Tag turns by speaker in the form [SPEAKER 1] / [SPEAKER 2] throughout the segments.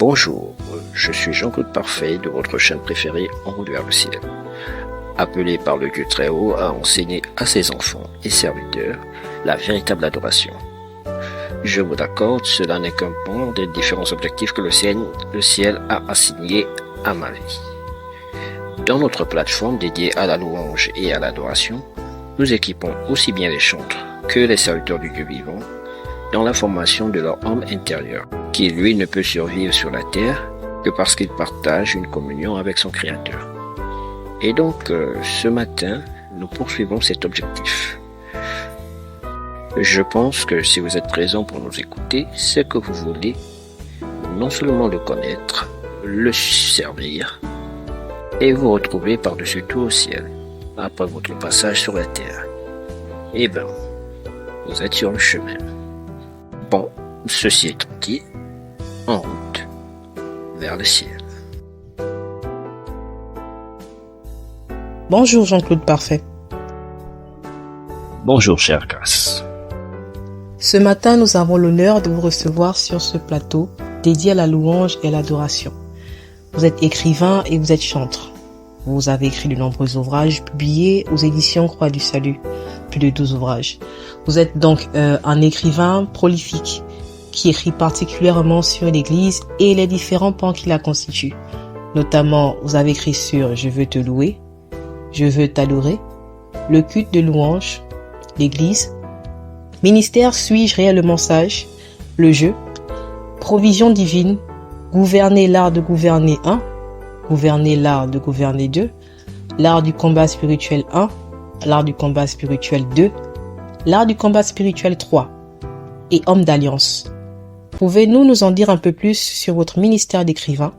[SPEAKER 1] Bonjour, je suis Jean-Claude Parfait de votre chaîne préférée En route vers le ciel. Appelé par le Dieu très haut à enseigner à ses enfants et serviteurs la véritable adoration. Je vous l'accorde, cela n'est qu'un pan des différents objectifs que le ciel a assignés à ma vie. Dans notre plateforme dédiée à la louange et à l'adoration, nous équipons aussi bien les chantres que les serviteurs du Dieu vivant dans la formation de leur homme intérieur, qui lui ne peut survivre sur la terre que parce qu'il partage une communion avec son Créateur. Et donc, ce matin, nous poursuivons cet objectif. Je pense que si vous êtes présent pour nous écouter, c'est que vous voulez non seulement le connaître, le servir, et vous retrouver par-dessus tout au ciel, après votre passage sur la terre. Eh bien, vous êtes sur le chemin. Bon, ceci étant dit, en route vers le ciel.
[SPEAKER 2] Bonjour Jean-Claude Parfait.
[SPEAKER 1] Bonjour chère Grace.
[SPEAKER 2] Ce matin, nous avons l'honneur de vous recevoir sur ce plateau dédié à la louange et à l'adoration. Vous êtes écrivain et vous êtes chantre. Vous avez écrit de nombreux ouvrages publiés aux éditions Croix du Salut, plus de 12 ouvrages. Vous êtes donc un écrivain prolifique qui écrit particulièrement sur l'Église et les différents pans qui la constituent. Notamment, vous avez écrit sur « Je veux te louer »,« Je veux t'adorer »,« Le culte de louange »,« l'Église »,« Ministère suis-je réellement sage »,« Le jeu »,« Provision divine »,« Gouverner l'art de gouverner 1 »,« Gouverner l'art de gouverner 2 »,« L'art du combat spirituel 1 »,« L'art du combat spirituel 2 »,« L'art du combat spirituel 3 » et « Homme d'alliance ». Pouvez-vous nous en dire un peu plus sur votre ministère d'écrivain?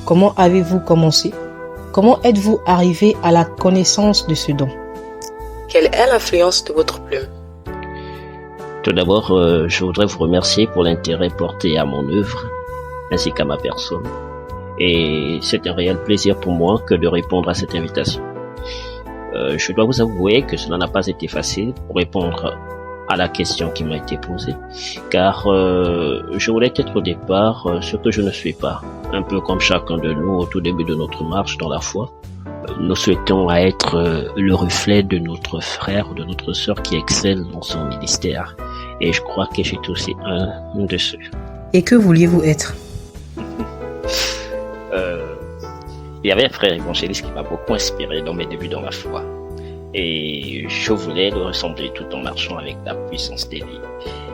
[SPEAKER 2] Comment avez-vous commencé? Comment êtes-vous arrivé à la connaissance de ce don? Quelle est l'influence de votre plume?
[SPEAKER 3] Tout d'abord, je voudrais vous remercier pour l'intérêt porté à mon œuvre, ainsi qu'à ma personne. Et c'est un réel plaisir pour moi que de répondre à cette invitation. Je dois vous avouer que cela n'a pas été facile pour répondre à la question qui m'a été posée, car je voulais être au départ ce que je ne suis pas. Un peu comme chacun de nous au tout début de notre marche dans la foi, nous souhaitons être le reflet de notre frère ou de notre sœur qui excelle dans son ministère. Et je crois que j'étais aussi un de ceux.
[SPEAKER 2] Et que vouliez-vous être?
[SPEAKER 3] Il y avait un frère évangéliste qui m'a beaucoup inspiré dans mes débuts dans la foi. Et je voulais le ressembler tout en marchant avec la puissance des vies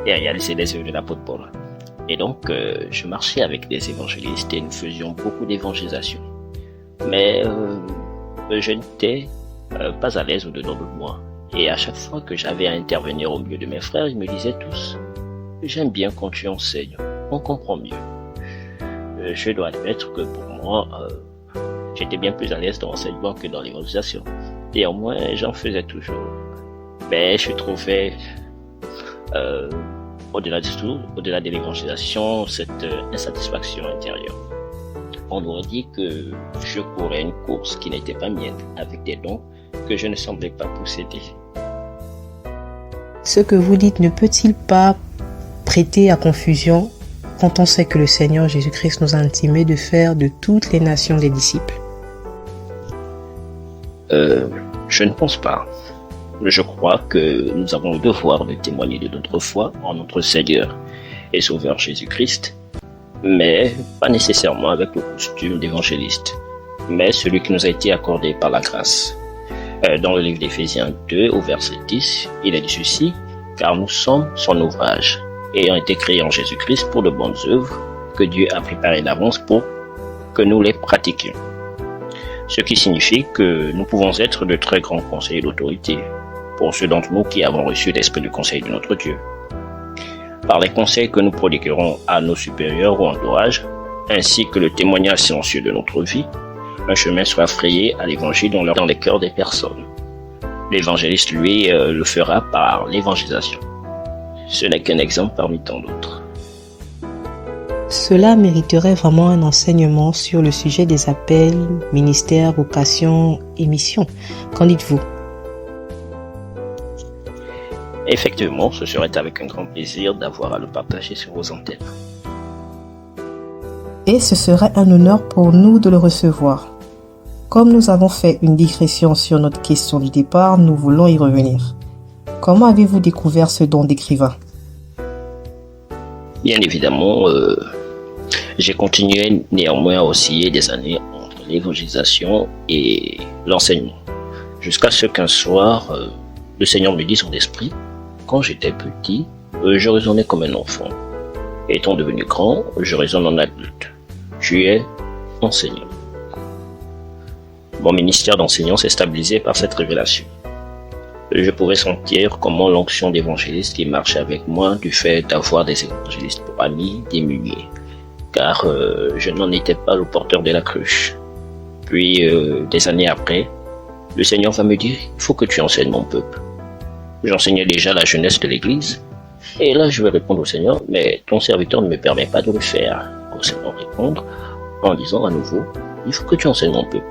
[SPEAKER 3] et réaliser les œuvres de l'apôtre Paul. Et donc, je marchais avec des évangélistes et nous faisions beaucoup d'évangélisation. Mais je n'étais pas à l'aise au-dedans de moi. Et à chaque fois que j'avais à intervenir au milieu de mes frères, ils me disaient tous « J'aime bien quand tu enseignes, on comprend mieux. » Je dois admettre que pour moi, j'étais bien plus à l'aise dans l'enseignement que dans l'évangélisation. Néanmoins, j'en faisais toujours. Mais je trouvais, au-delà de tout, au-delà de l'évangélisation, cette insatisfaction intérieure. On aurait dit que je courais une course qui n'était pas mienne, avec des dons que je ne semblais pas posséder.
[SPEAKER 2] Ce que vous dites ne peut-il pas prêter à confusion quand on sait que le Seigneur Jésus-Christ nous a intimés de faire de toutes les nations des disciples?
[SPEAKER 3] Je ne pense pas. Je crois que nous avons le devoir de témoigner de notre foi en notre Seigneur et Sauveur Jésus-Christ, mais pas nécessairement avec le costume d'évangéliste, mais celui qui nous a été accordé par la grâce. Dans le livre d'Éphésiens 2, au verset 10, il est dit ceci, « Car nous sommes son ouvrage, ayant été créés en Jésus-Christ pour de bonnes œuvres que Dieu a préparées d'avance pour que nous les pratiquions. » Ce qui signifie que nous pouvons être de très grands conseillers d'autorité pour ceux d'entre nous qui avons reçu l'esprit du conseil de notre Dieu. Par les conseils que nous prodiguerons à nos supérieurs ou entourage, ainsi que le témoignage silencieux de notre vie, un chemin sera frayé à l'évangile dans les cœurs des personnes. L'évangéliste, lui, le fera par l'évangélisation. Ce n'est qu'un exemple parmi tant d'autres.
[SPEAKER 2] Cela mériterait vraiment un enseignement sur le sujet des appels, ministères, vocations et missions. Qu'en dites-vous?
[SPEAKER 3] Effectivement, ce serait avec un grand plaisir d'avoir à le partager sur vos antennes.
[SPEAKER 2] et ce serait un honneur pour nous de le recevoir. Comme nous avons fait une digression sur notre question du départ, nous voulons y revenir. Comment avez-vous découvert ce don d'écrivain?
[SPEAKER 3] Bien évidemment, j'ai continué néanmoins à osciller des années entre l'évangélisation et l'enseignement. Jusqu'à ce qu'un soir, le Seigneur me dit son esprit, quand j'étais petit, je raisonnais comme un enfant. Étant devenu grand, je raisonne en adulte. Tu es enseignant. Mon ministère d'enseignant s'est stabilisé par cette révélation. Je pouvais sentir comment l'onction d'évangéliste qui marchait avec moi du fait d'avoir des évangélistes pour amis diminuait, car je n'en étais pas le porteur de la cruche. Puis, des années après, le Seigneur va me dire, il faut que tu enseignes mon peuple. J'enseignais déjà la jeunesse de l'Église, et là je vais répondre au Seigneur, mais ton serviteur ne me permet pas de le faire. Au Seigneur répondre en disant à nouveau, il faut que tu enseignes mon peuple.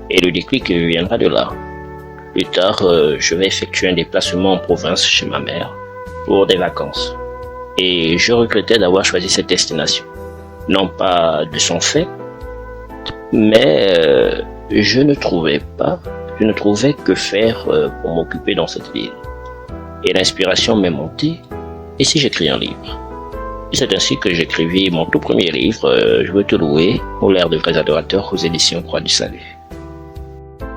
[SPEAKER 3] Et le déclic viendra de là. Plus tard, je vais effectuer un déplacement en province chez ma mère pour des vacances. Et je regrettais d'avoir choisi cette destination. Non pas de son fait, mais je ne trouvais que faire pour m'occuper dans cette ville. Et l'inspiration m'est montée, et si j'écris un livre? Et c'est ainsi que j'écrivis mon tout premier livre, Je veux te louer, au l'air de vrais adorateurs aux éditions Croix du Salut.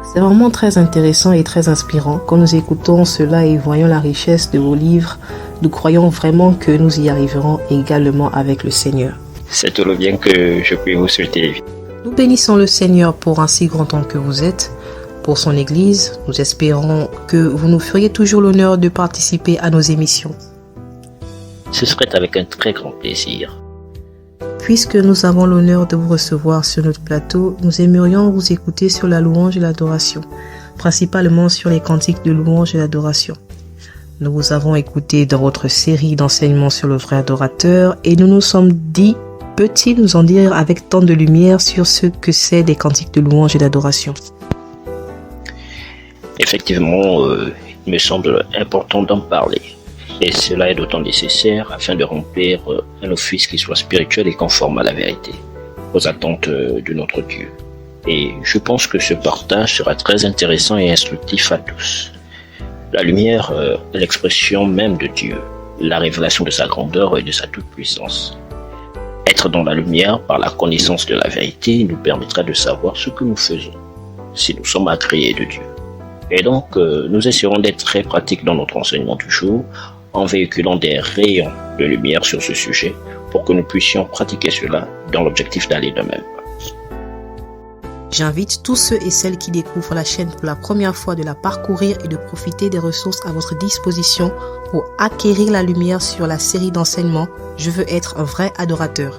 [SPEAKER 2] C'est vraiment très intéressant et très inspirant. Quand nous écoutons cela et voyons la richesse de vos livres, nous croyons vraiment que nous y arriverons également avec le Seigneur.
[SPEAKER 3] C'est tout le bien que je puis vous souhaiter.
[SPEAKER 2] Nous bénissons le Seigneur pour un si grand homme que vous êtes, pour son Église. Nous espérons que vous nous feriez toujours l'honneur de participer à nos émissions.
[SPEAKER 3] Ce serait avec un très grand plaisir.
[SPEAKER 2] Puisque nous avons l'honneur de vous recevoir sur notre plateau, nous aimerions vous écouter sur la louange et l'adoration, principalement sur les cantiques de louange et d'adoration. Nous vous avons écouté dans votre série d'enseignements sur le vrai adorateur et nous nous sommes dit, peut-il nous en dire avec tant de lumière sur ce que c'est des cantiques de louange et d'adoration?
[SPEAKER 3] Effectivement, il me semble important d'en parler. Et cela est d'autant nécessaire afin de remplir un office qui soit spirituel et conforme à la vérité, aux attentes de notre Dieu. Et je pense que ce partage sera très intéressant et instructif à tous. La lumière est l'expression même de Dieu, la révélation de sa grandeur et de sa toute-puissance. Être dans la lumière par la connaissance de la vérité nous permettra de savoir ce que nous faisons, si nous sommes agréés de Dieu. Et donc, nous essaierons d'être très pratiques dans notre enseignement du jour, en véhiculant des rayons de lumière sur ce sujet pour que nous puissions pratiquer cela dans l'objectif d'aller de même.
[SPEAKER 2] J'invite tous ceux et celles qui découvrent la chaîne pour la première fois de la parcourir et de profiter des ressources à votre disposition pour acquérir la lumière sur la série d'enseignements « Je veux être un vrai adorateur ».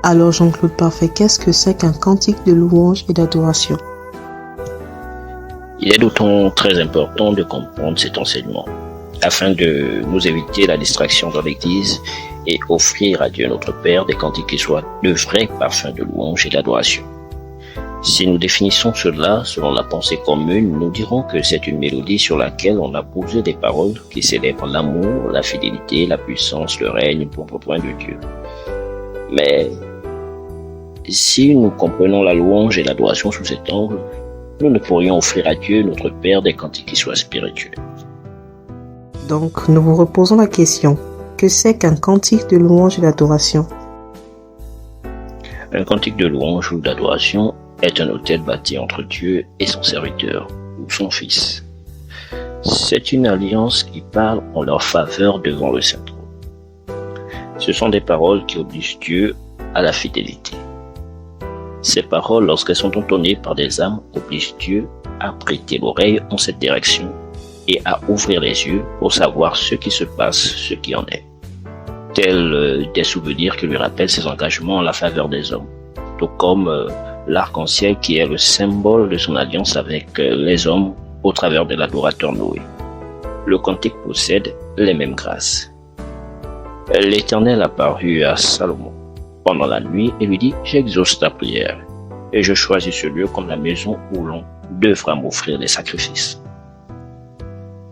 [SPEAKER 2] Alors Jean-Claude Parfait, qu'est-ce que c'est qu'un cantique de louange et d'adoration?
[SPEAKER 3] Il est d'autant très important de comprendre cet enseignement afin de nous éviter la distraction dans l'Église et offrir à Dieu notre Père des cantiques qui soient de vrais parfums de louange et d'adoration. Si nous définissons cela selon la pensée commune, nous dirons que c'est une mélodie sur laquelle on a posé des paroles qui célèbrent l'amour, la fidélité, la puissance, le règne pour point de Dieu. Mais si nous comprenons la louange et l'adoration sous cet angle, nous ne pourrions offrir à Dieu notre Père des cantiques qui soient spirituels.
[SPEAKER 2] Donc, nous vous reposons la question. Que c'est qu'un cantique de louange et d'adoration?
[SPEAKER 3] Un cantique de louange ou d'adoration est un autel bâti entre Dieu et son serviteur, ou son fils. C'est une alliance qui parle en leur faveur devant le Saint-Trône. Ce sont des paroles qui obligent Dieu à la fidélité. Ces paroles, lorsqu'elles sont entonnées par des âmes, obligent Dieu à prêter l'oreille en cette direction et à ouvrir les yeux pour savoir ce qui se passe, ce qui en est. Tels des souvenirs qui lui rappellent ses engagements en la faveur des hommes, tout comme l'arc-en-ciel qui est le symbole de son alliance avec les hommes au travers de l'adorateur Noé. Le cantique possède les mêmes grâces. L'Éternel apparut à Salomon pendant la nuit et lui dit « J'exauce ta prière et je choisis ce lieu comme la maison où l'on devra m'offrir des sacrifices.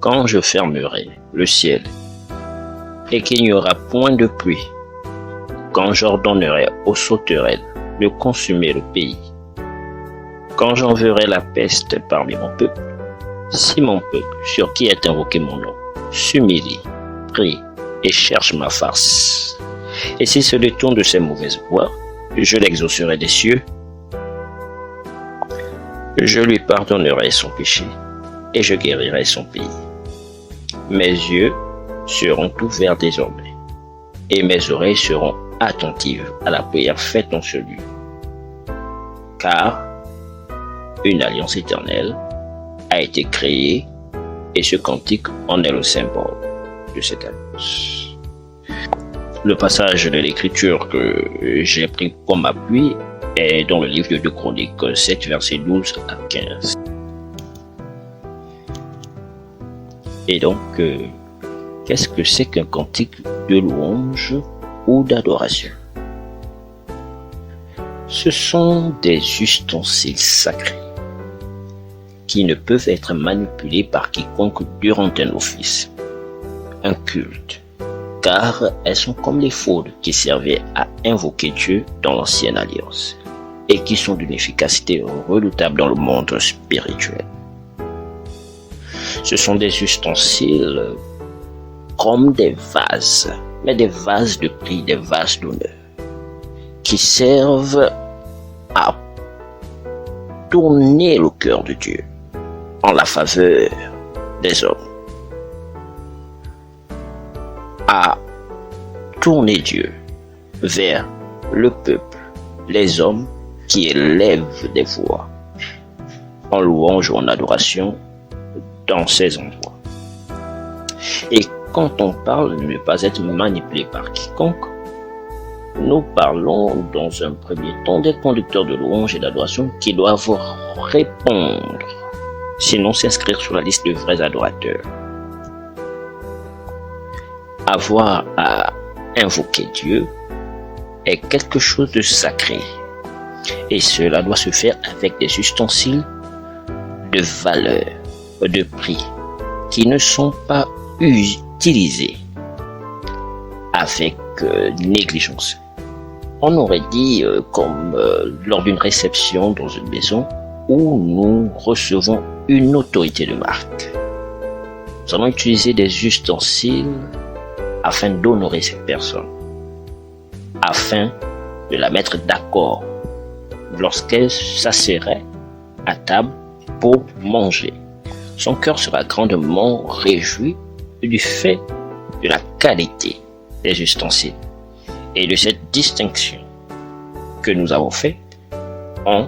[SPEAKER 3] Quand je fermerai le ciel et qu'il n'y aura point de pluie, quand j'ordonnerai aux sauterelles de consumer le pays, quand j'enverrai la peste parmi mon peuple, si mon peuple, sur qui est invoqué mon nom, s'humilie, prie et cherche ma face, et s'il se détourne de ses mauvaises voies, je l'exaucerai des cieux, je lui pardonnerai son péché et je guérirai son pays. Mes yeux seront ouverts désormais et mes oreilles seront attentives à la prière faite en ce lieu. Car une alliance éternelle a été créée et ce cantique en est le symbole de cette alliance. Le passage de l'écriture que j'ai pris comme appui est dans le livre de 2 Chroniques 7, versets 12 à 15. Et donc, qu'est-ce que c'est qu'un cantique de louange ou d'adoration? Ce sont des ustensiles sacrés qui ne peuvent être manipulés par quiconque durant un office, un culte, car elles sont comme les faudes qui servaient à invoquer Dieu dans l'ancienne alliance et qui sont d'une efficacité redoutable dans le monde spirituel. Ce sont des ustensiles comme des vases, mais des vases de prix, des vases d'honneur, qui servent à tourner le cœur de Dieu en la faveur des hommes, à tourner Dieu vers le peuple, les hommes qui élèvent des voix en louange ou en adoration dans ces endroits. Et quand on parle de ne pas être manipulé par quiconque, nous parlons dans un premier temps des conducteurs de louange et d'adoration qui doivent répondre, sinon s'inscrire sur la liste de vrais adorateurs. Avoir à invoquer Dieu est quelque chose de sacré et cela doit se faire avec des ustensiles de valeur, de prix, qui ne sont pas utilisés avec négligence. On aurait dit comme lors d'une réception dans une maison où nous recevons une autorité de marque. Nous allons utiliser des ustensiles afin d'honorer cette personne, afin de la mettre d'accord lorsqu'elle s'assierait à table pour manger. Son cœur sera grandement réjoui du fait de la qualité des ustensiles et de cette distinction que nous avons faite en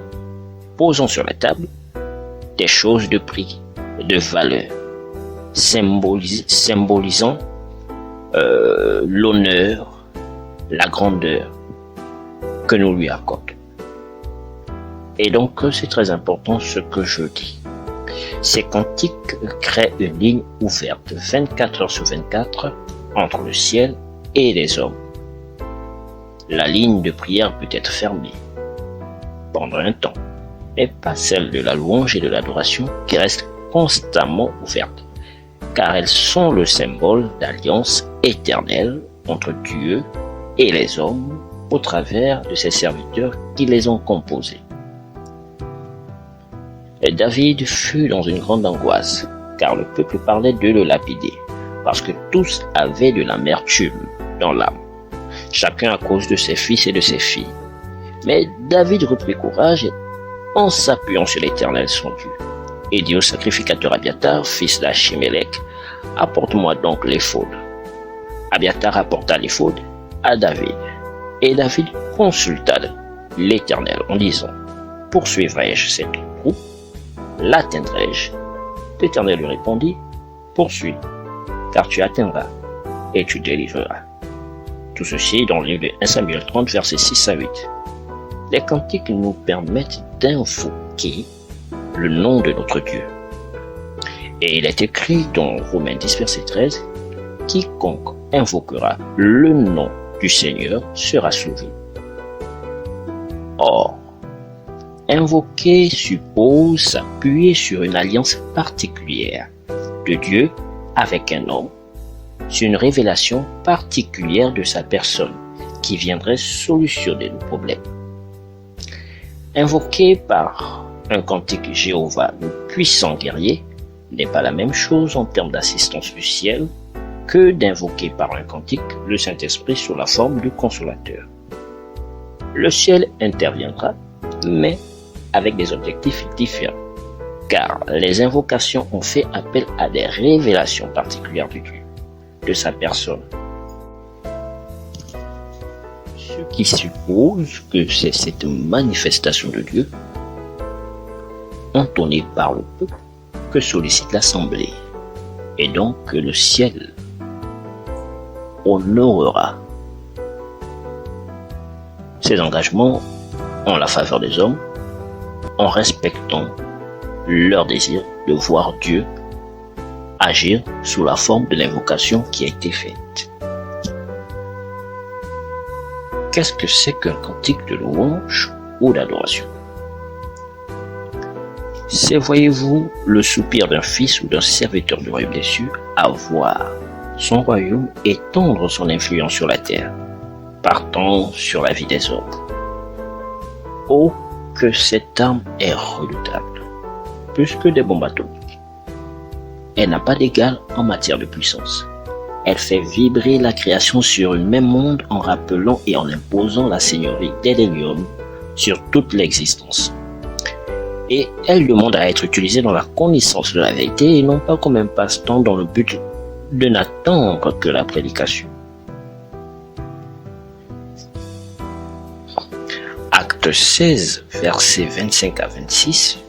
[SPEAKER 3] posant sur la table des choses de prix, de valeur, symbolisant l'honneur, la grandeur que nous lui accordons. Et donc c'est très important ce que je dis. Ces cantiques créent une ligne ouverte 24 heures sur 24 entre le ciel et les hommes. La ligne de prière peut être fermée pendant un temps, mais pas celle de la louange et de l'adoration qui reste constamment ouverte, car elles sont le symbole d'alliance éternelle entre Dieu et les hommes au travers de ses serviteurs qui les ont composés. Et David fut dans une grande angoisse, car le peuple parlait de le lapider, parce que tous avaient de l'amertume dans l'âme, chacun à cause de ses fils et de ses filles. Mais David reprit courage en s'appuyant sur l'Éternel son Dieu, et dit au sacrificateur Abiatar, fils d'Achimélec, apporte-moi donc l'éphod. Abiatar apporta l'éphod à David, et David consulta l'Éternel en disant, poursuivrai-je cette troupe? L'atteindrai-je? L'Éternel lui répondit, poursuis, car tu atteindras et tu délivreras. Tout ceci dans le livre de 1 Samuel 30, versets 6 à 8. Les cantiques nous permettent d'invoquer le nom de notre Dieu. Et il est écrit dans Romains 10, verset 13, quiconque invoquera le nom du Seigneur sera sauvé. Or, invoquer suppose s'appuyer sur une alliance particulière de Dieu avec un homme, sur une révélation particulière de sa personne, qui viendrait solutionner le problème. Invoqué par un cantique Jéhovah, le puissant guerrier, n'est pas la même chose en termes d'assistance du ciel que d'invoquer par un cantique le Saint-Esprit sous la forme du consolateur. Le ciel interviendra, mais avec des objectifs différents, car les invocations ont fait appel à des révélations particulières de Dieu, de sa personne. Ce qui suppose que c'est cette manifestation de Dieu, entonnée par le peuple, que sollicite l'Assemblée, et donc que le ciel honorera. Ces engagements en la faveur des hommes, en respectant leur désir de voir Dieu agir sous la forme de l'invocation qui a été faite. Qu'est-ce que c'est qu'un cantique de louange ou d'adoration? C'est, voyez-vous, le soupir d'un fils ou d'un serviteur du royaume des cieux à voir son royaume étendre son influence sur la terre, partant sur la vie des hommes. Oh, que cette arme est redoutable, plus que des bombes atomiques. Elle n'a pas d'égal en matière de puissance. Elle fait vibrer la création sur un même monde en rappelant et en imposant la seigneurie d'Élénium sur toute l'existence. Et elle demande à être utilisée dans la connaissance de la vérité et non pas comme un passe-temps dans le but de n'attendre que la prédication. Acte 16, versets 25 à 26,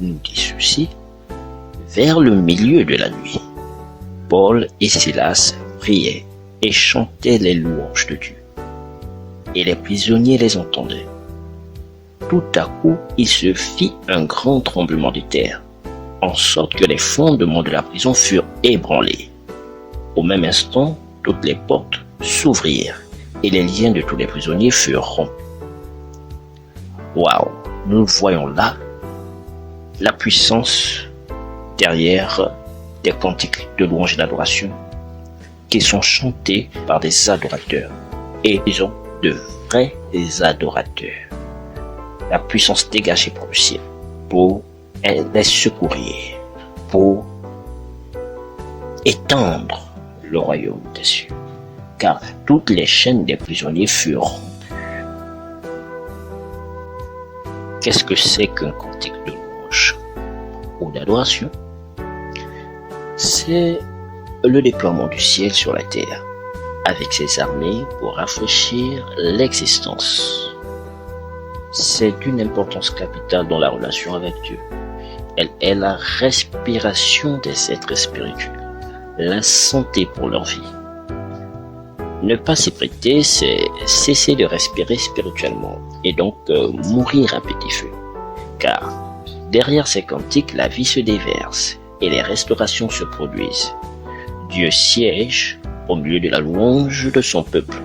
[SPEAKER 3] nous dit ceci. Vers le milieu de la nuit, Paul et Silas priaient et chantaient les louanges de Dieu. Et les prisonniers les entendaient. Tout à coup, il se fit un grand tremblement de terre, en sorte que les fondements de la prison furent ébranlés. Au même instant, toutes les portes s'ouvrirent et les liens de tous les prisonniers furent rompus. Waouh! Nous voyons là la puissance derrière des cantiques de louange et d'adoration qui sont chantés par des adorateurs, et disons de vrais adorateurs. La puissance dégagée par le ciel pour les secourir, pour étendre le royaume des cieux, car toutes les chaînes des prisonniers furent rompues. Qu'est-ce que c'est qu'un cantique de louange ou d'adoration? C'est le déploiement du ciel sur la terre, avec ses armées pour rafraîchir l'existence. C'est d'une importance capitale dans la relation avec Dieu. Elle est la respiration des êtres spirituels, la santé pour leur vie. Ne pas s'y prêter, c'est cesser de respirer spirituellement et donc mourir à petit feu. Car derrière ces cantiques, la vie se déverse et les restaurations se produisent. Dieu siège au milieu de la louange de son peuple.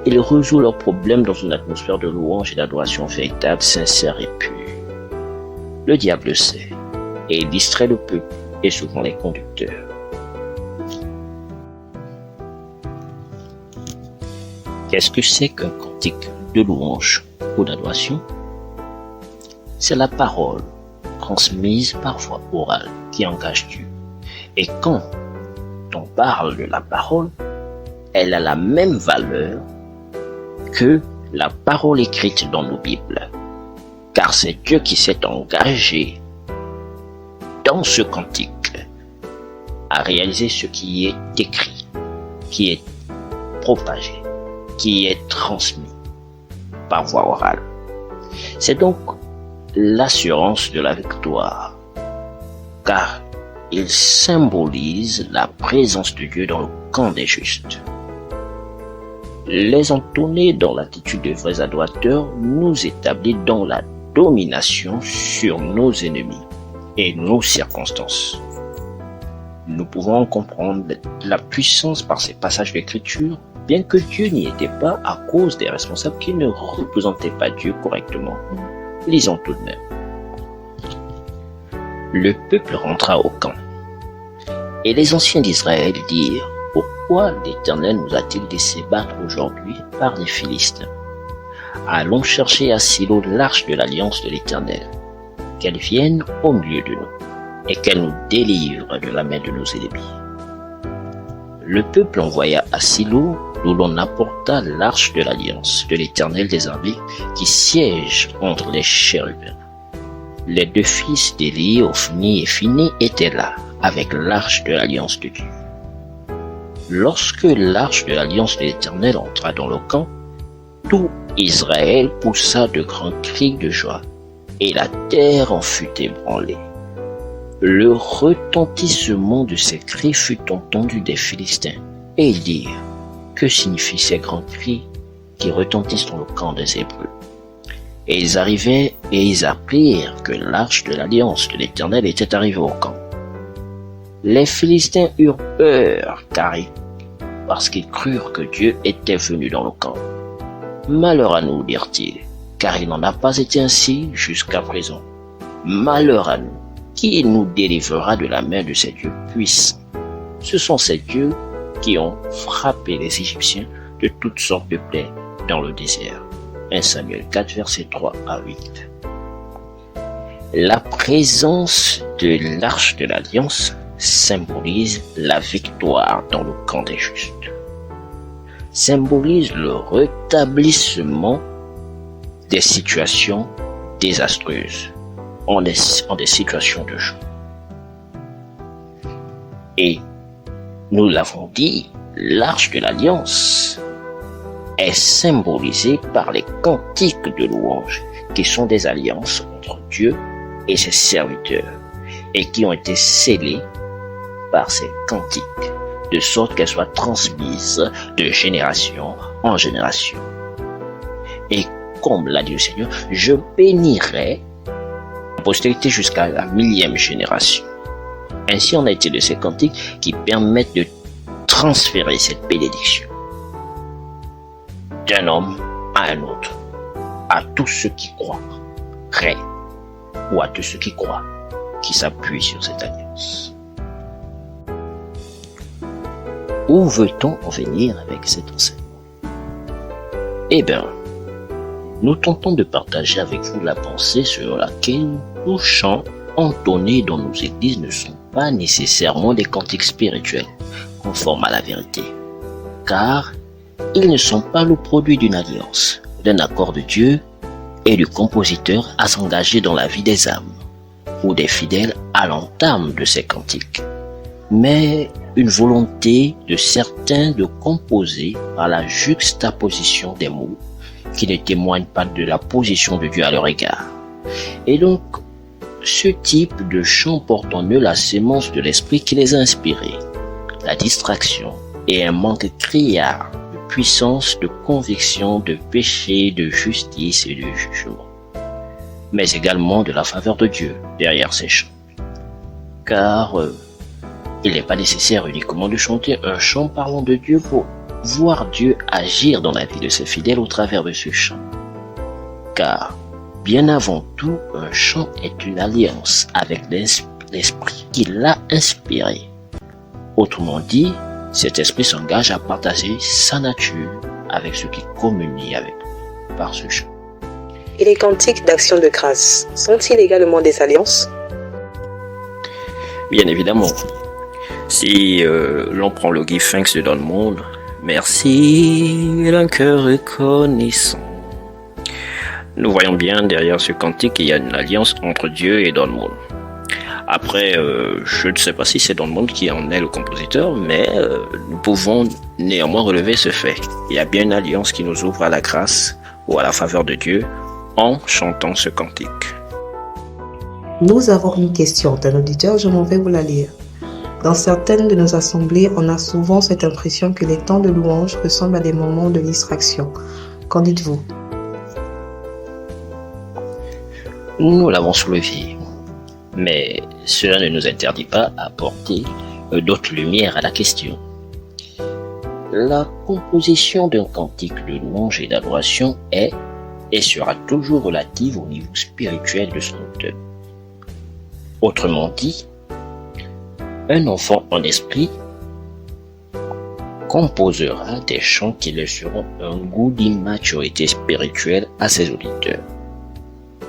[SPEAKER 3] Il résout leurs problèmes dans une atmosphère de louange et d'adoration véritable, sincère et pure. Le diable le sait, et il distrait le peuple et souvent les conducteurs. Qu'est-ce que c'est qu'un cantique de louange ou d'adoration? C'est la parole transmise par voie orale qui engage Dieu. Et quand on parle de la parole, elle a la même valeur que la parole écrite dans nos Bibles. Car c'est Dieu qui s'est engagé dans ce cantique à réaliser ce qui est écrit, qui est propagé, qui est transmis par voie orale. C'est donc l'assurance de la victoire, car il symbolise la présence de Dieu dans le camp des justes. Les entonner dans l'attitude de vrais adorateurs nous établit dans la domination sur nos ennemis et nos circonstances. Nous pouvons comprendre la puissance par ces passages d'écriture, bien que Dieu n'y était pas à cause des responsables qui ne représentaient pas Dieu correctement. Lisons tout de même. Le peuple rentra au camp, et les anciens d'Israël dirent pourquoi l'Éternel nous a-t-il laissé battre aujourd'hui par les Philistins? Allons chercher à Silo l'arche de l'alliance de l'Éternel, qu'elle vienne au milieu de nous, et qu'elle nous délivre de la main de nos ennemis. Le peuple envoya à Silo, d'où l'on apporta l'arche de l'alliance de l'Éternel des armées, qui siège entre les chérubins. Les deux fils d'Élie, Ophni et Phiné, étaient là, avec l'arche de l'alliance de Dieu. Lorsque l'arche de l'alliance de l'Éternel entra dans le camp, tout Israël poussa de grands cris de joie, et la terre en fut ébranlée. Le retentissement de ces cris fut entendu des Philistins, et ils dirent: que signifient ces grands cris qui retentissent dans le camp des Hébreux? Et ils arrivaient et ils apprirent que l'arche de l'alliance de l'Éternel était arrivée au camp. Les Philistins eurent peur, parce qu'ils crurent que Dieu était venu dans le camp. Malheur à nous, dirent-ils, car il n'en a pas été ainsi jusqu'à présent. Malheur à nous, qui nous délivrera de la main de ces dieux puissants? Ce sont ces dieux qui ont frappé les Égyptiens de toutes sortes de plaies dans le désert. 1 Samuel 4, versets 3 à 8. La présence de l'arche de l'alliance symbolise la victoire dans le camp des justes. Symbolise le rétablissement des situations désastreuses en des situations de joie. Et nous l'avons dit, l'arche de l'alliance est symbolisée par les cantiques de louange qui sont des alliances entre Dieu et ses serviteurs et qui ont été scellées par ces cantiques, de sorte qu'elles soient transmises de génération en génération. Et comme l'a dit le Seigneur, je bénirai la postérité jusqu'à la 1000e génération. Ainsi en a-t-il de ces cantiques qui permettent de transférer cette bénédiction d'un homme à un autre, à tous ceux qui croient, ou à tous ceux qui croient, qui s'appuient sur cette alliance. Où veut-on en venir avec cet enseignement? Eh bien, nous tentons de partager avec vous la pensée sur laquelle nos chants entonnés dans nos églises ne sont pas nécessairement des cantiques spirituels conformes à la vérité, car ils ne sont pas le produit d'une alliance, d'un accord de Dieu et du compositeur à s'engager dans la vie des âmes ou des fidèles à l'entame de ces cantiques, mais une volonté de certains de composer par la juxtaposition des mots qui ne témoignent pas de la position de Dieu à leur égard. Et donc, ce type de chant porte en eux la sémence de l'esprit qui les a inspirés, la distraction et un manque criard de puissance, de conviction, de péché, de justice et de jugement, mais également de la faveur de Dieu derrière ces chants. Car il n'est pas nécessaire uniquement de chanter un chant parlant de Dieu pour voir Dieu agir dans la vie de ses fidèles au travers de ce chant. Car, bien avant tout, un chant est une alliance avec l'esprit qui l'a inspiré. Autrement dit, cet esprit s'engage à partager sa nature avec ceux qui communient avec lui par ce chant.
[SPEAKER 2] Et les cantiques d'action de grâce sont-ils également des alliances?
[SPEAKER 1] Bien évidemment. Si l'on prend le Give Thanks de Don Moen, merci d'un cœur reconnaissant. Nous voyons bien derrière ce cantique qu'il y a une alliance entre Dieu et Don Moen. Après, je ne sais pas si c'est Don Moen qui en est le compositeur, mais nous pouvons néanmoins relever ce fait. Il y a bien une alliance qui nous ouvre à la grâce ou à la faveur de Dieu en chantant ce cantique.
[SPEAKER 2] Nous avons une question d'un auditeur, je m'en vais vous la lire. Dans certaines de nos assemblées, on a souvent cette impression que les temps de louange ressemblent à des moments de distraction. Qu'en dites-vous?
[SPEAKER 3] Nous l'avons soulevé, mais cela ne nous interdit pas d'apporter d'autres lumières à la question. La composition d'un cantique de louange et d'adoration est et sera toujours relative au niveau spirituel de son auteur. Autrement dit, un enfant en esprit composera des chants qui laisseront un goût d'immaturité spirituelle à ses auditeurs,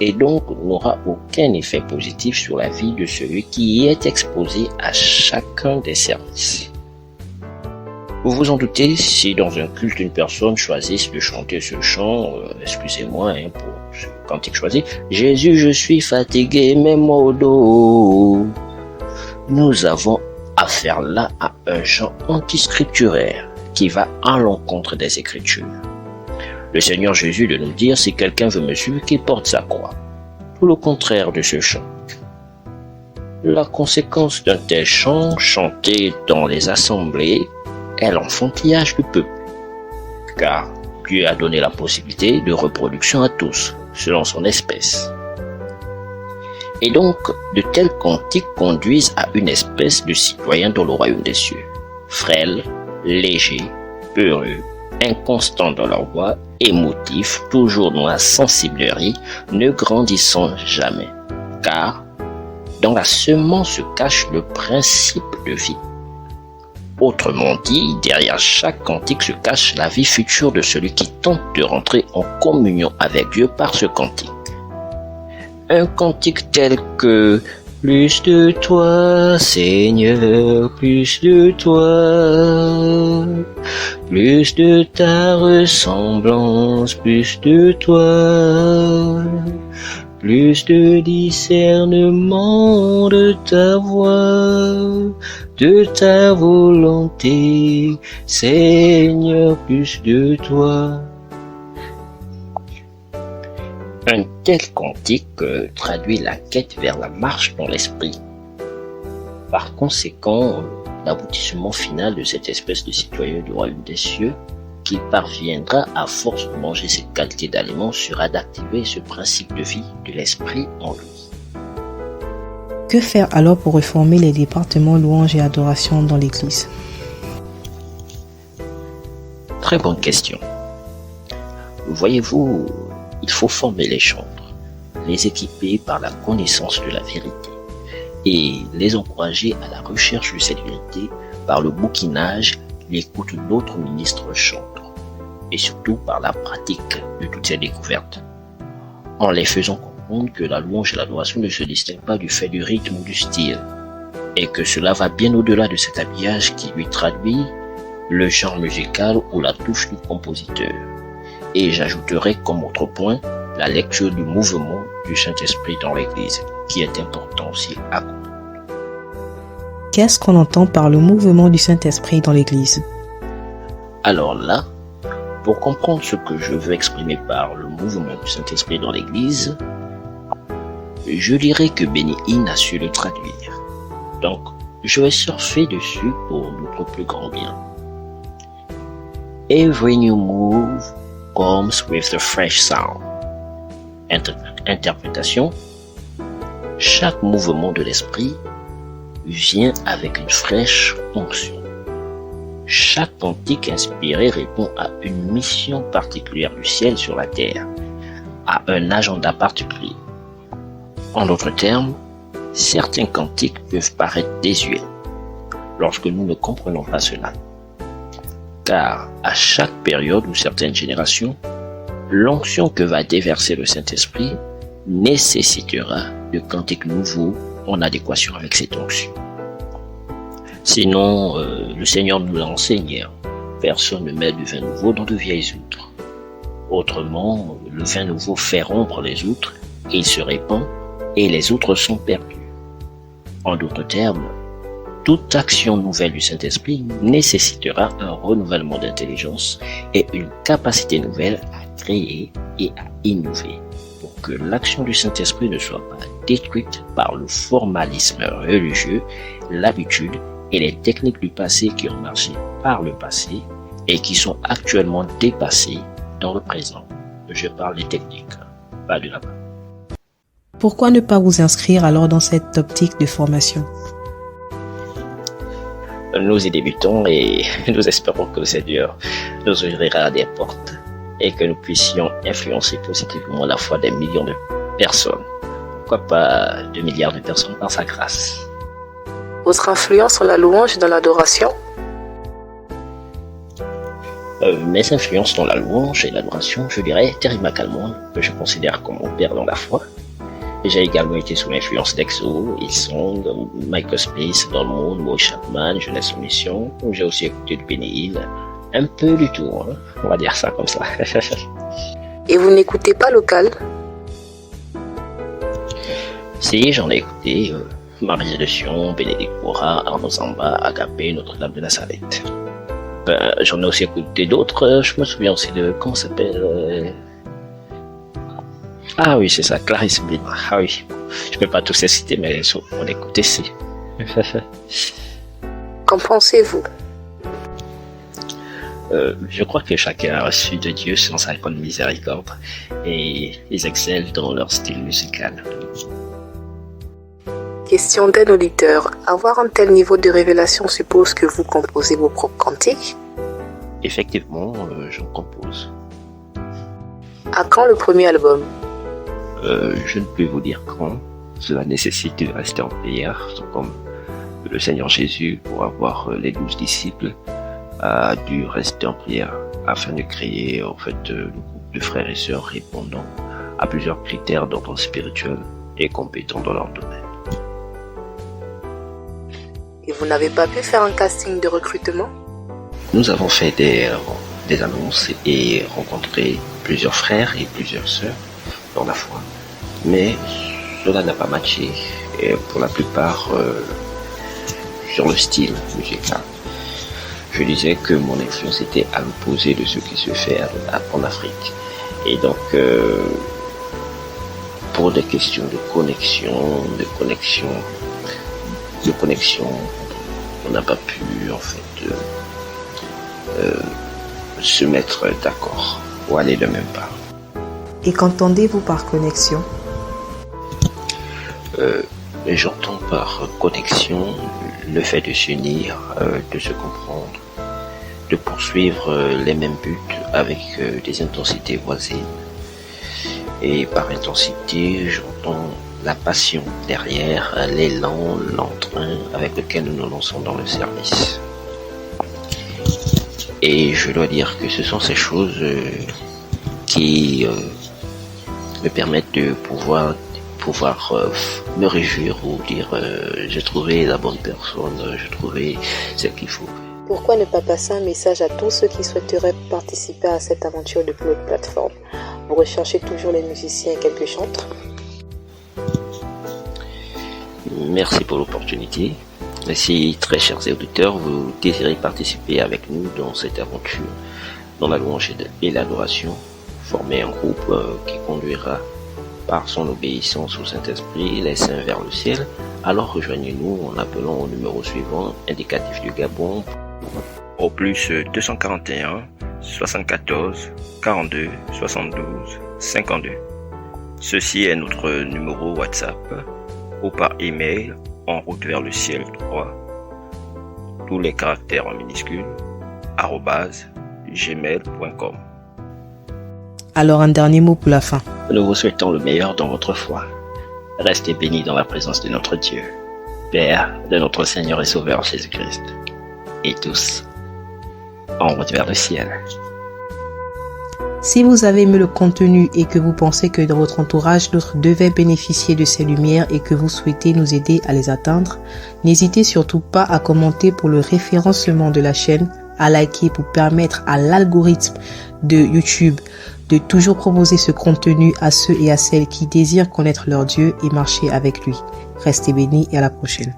[SPEAKER 3] et donc n'aura aucun effet positif sur la vie de celui qui y est exposé à chacun des services. Vous vous en doutez, si dans un culte une personne choisisse de chanter ce chant, excusez-moi pour ce cantique choisi, « Jésus, je suis fatigué, mets-moi au dos », nous avons affaire là à un chant antiscripturaire qui va à l'encontre des Écritures. Le Seigneur Jésus de nous dire, si quelqu'un veut me suivre, qu'il porte sa croix. Tout le contraire de ce chant. La conséquence d'un tel chant chanté dans les assemblées est l'enfantillage du peuple, car Dieu a donné la possibilité de reproduction à tous, selon son espèce. Et donc, de tels cantiques conduisent à une espèce de citoyen dans le royaume des cieux, frêles, légers, peureux, inconstants dans leur voix, émotifs, toujours dans la sensiblerie, ne grandissant jamais, car dans la semence se cache le principe de vie. Autrement dit, derrière chaque cantique se cache la vie future de celui qui tente de rentrer en communion avec Dieu par ce cantique. Un cantique tel que « Plus de toi, Seigneur, plus de toi, plus de ta ressemblance, plus de toi, plus de discernement de ta voix, de ta volonté, Seigneur, plus de toi. » Un tel cantique traduit la quête vers la marche dans l'esprit. Par conséquent, l'aboutissement final de cette espèce de citoyen du royaume des cieux, qui parviendra à force de manger cette qualité d'aliments, sera d'activer ce principe de vie de l'esprit en lui.
[SPEAKER 2] Que faire alors pour réformer les départements louange et adoration dans l'Église?
[SPEAKER 3] Très bonne question. Voyez-vous, il faut former les chantres, les équiper par la connaissance de la vérité et les encourager à la recherche de cette vérité par le bouquinage, l'écoute d'autres ministres chantres et surtout par la pratique de toutes ces découvertes, en les faisant comprendre que la louange et l'adoration ne se distinguent pas du fait du rythme ou du style et que cela va bien au-delà de cet habillage qui lui traduit le genre musical ou la touche du compositeur. Et j'ajouterai comme autre point la lecture du mouvement du Saint-Esprit dans l'Église, qui est important aussi à comprendre.
[SPEAKER 2] Qu'est-ce qu'on entend par le mouvement du Saint-Esprit dans l'Église?
[SPEAKER 3] Alors là, pour comprendre ce que je veux exprimer par le mouvement du Saint-Esprit dans l'Église, je dirais que Benny Hinn a su le traduire. Donc, je vais surfer dessus pour notre plus grand bien. Every new move comes with the fresh sound. Interprétation. Chaque mouvement de l'esprit vient avec une fraîche onction. Chaque cantique inspiré répond à une mission particulière du ciel sur la terre, à un agenda particulier. En d'autres termes, certains cantiques peuvent paraître désuets lorsque nous ne comprenons pas cela. Car à chaque période ou certaines générations, l'onction que va déverser le Saint-Esprit nécessitera de cantiques nouveaux en adéquation avec cette onction. Sinon, le Seigneur nous l'a enseigné, personne ne met du vin nouveau dans de vieilles outres. Autrement, le vin nouveau fait rompre les outres, il se répand et les outres sont perdues. En d'autres termes, toute action nouvelle du Saint-Esprit nécessitera un renouvellement d'intelligence et une capacité nouvelle à créer et à innover pour que l'action du Saint-Esprit ne soit pas détruite par le formalisme religieux, l'habitude et les techniques du passé qui ont marché par le passé et qui sont actuellement dépassées dans le présent. Je parle des techniques, pas de là-bas.
[SPEAKER 2] Pourquoi ne pas vous inscrire alors dans cette optique de formation?
[SPEAKER 3] Nous y débutons et nous espérons que le Seigneur nous ouvrira des portes et que nous puissions influencer positivement la foi des millions de personnes. Pourquoi pas 2 milliards de personnes par sa grâce.
[SPEAKER 2] Votre influence sur la louange et dans l'adoration?
[SPEAKER 3] Mes influences dans la louange et l'adoration, je dirais Terry McAlmont, que je considère comme mon père dans la foi. J'ai également été sous l'influence d'Exo, Hillsong, Michael Smith, Dans le Monde, Mo Chapman, Jeunesse en Mission. J'ai aussi écouté du Benny Hill, un peu du tout, hein. On va dire ça comme ça.
[SPEAKER 2] Et vous n'écoutez pas local?
[SPEAKER 3] Si, j'en ai écouté Marie de Sion, Bénédicte Bourra, Arnaud Zamba, Agapé, Notre-Dame de Nazareth. J'en ai aussi écouté d'autres, je me souviens aussi de, comment ça s'appelle Ah oui, c'est ça, Clarisse Blin. Ah oui, je peux pas tous les citer, mais on écoute ici.
[SPEAKER 2] Qu'en pensez-vous?
[SPEAKER 3] Je crois que chacun a reçu de Dieu selon sa grande miséricorde et ils excellent dans leur style musical.
[SPEAKER 2] Question d'un auditeur. Avoir un tel niveau de révélation suppose que vous composez vos propres cantiques?
[SPEAKER 3] Effectivement, j'en compose.
[SPEAKER 2] À quand le premier album?
[SPEAKER 3] Je ne peux vous dire quand. Cela nécessite de rester en prière, tout comme le Seigneur Jésus, pour avoir les 12 disciples, a dû rester en prière afin de créer en fait le groupe de frères et sœurs répondant à plusieurs critères d'ordre spirituel et compétents dans leur domaine.
[SPEAKER 2] Et vous n'avez pas pu faire un casting de recrutement?
[SPEAKER 3] Nous avons fait des annonces et rencontré plusieurs frères et plusieurs sœurs dans la foi, mais cela n'a pas matché et pour la plupart sur le style musical. Je disais que mon influence était à l'opposé de ce qui se fait en Afrique. Et donc, pour des questions de connexion, on n'a pas pu, en fait, se mettre d'accord ou aller de même pas.
[SPEAKER 2] Et qu'entendez-vous par connexion?
[SPEAKER 3] J'entends par connexion le fait de s'unir, de se comprendre, de poursuivre les mêmes buts avec des intensités voisines. Et par intensité, j'entends la passion derrière, l'élan, l'entrain avec lequel nous nous lançons dans le service. Et je dois dire que ce sont ces choses qui me permettent de pouvoir me réjouir ou dire j'ai trouvé la bonne personne, j'ai trouvé ce qu'il faut.
[SPEAKER 2] Pourquoi ne pas passer un message à tous ceux qui souhaiteraient participer à cette aventure depuis votre plateforme? Vous recherchez toujours les musiciens et quelques chantres?
[SPEAKER 3] Merci pour l'opportunité. Si, très chers auditeurs, vous désirez participer avec nous dans cette aventure, dans la louange et l'adoration, former un groupe qui conduira par son obéissance au Saint-Esprit les saints vers le ciel, alors rejoignez-nous en appelant au numéro suivant, indicatif du Gabon, au plus 241 74 42 72 52. Ceci est notre numéro WhatsApp ou par email en route vers le ciel 3, tous les caractères en minuscules, @gmail.com.
[SPEAKER 2] Alors un dernier mot pour la fin.
[SPEAKER 3] Nous vous souhaitons le meilleur dans votre foi. Restez bénis dans la présence de notre Dieu, Père de notre Seigneur et Sauveur Jésus-Christ. Et tous, en route vers le ciel.
[SPEAKER 2] Si vous avez aimé le contenu et que vous pensez que dans votre entourage, d'autres devaient bénéficier de ces lumières et que vous souhaitez nous aider à les atteindre, n'hésitez surtout pas à commenter pour le référencement de la chaîne, à liker pour permettre à l'algorithme de YouTube de toujours proposer ce contenu à ceux et à celles qui désirent connaître leur Dieu et marcher avec lui. Restez bénis et à la prochaine.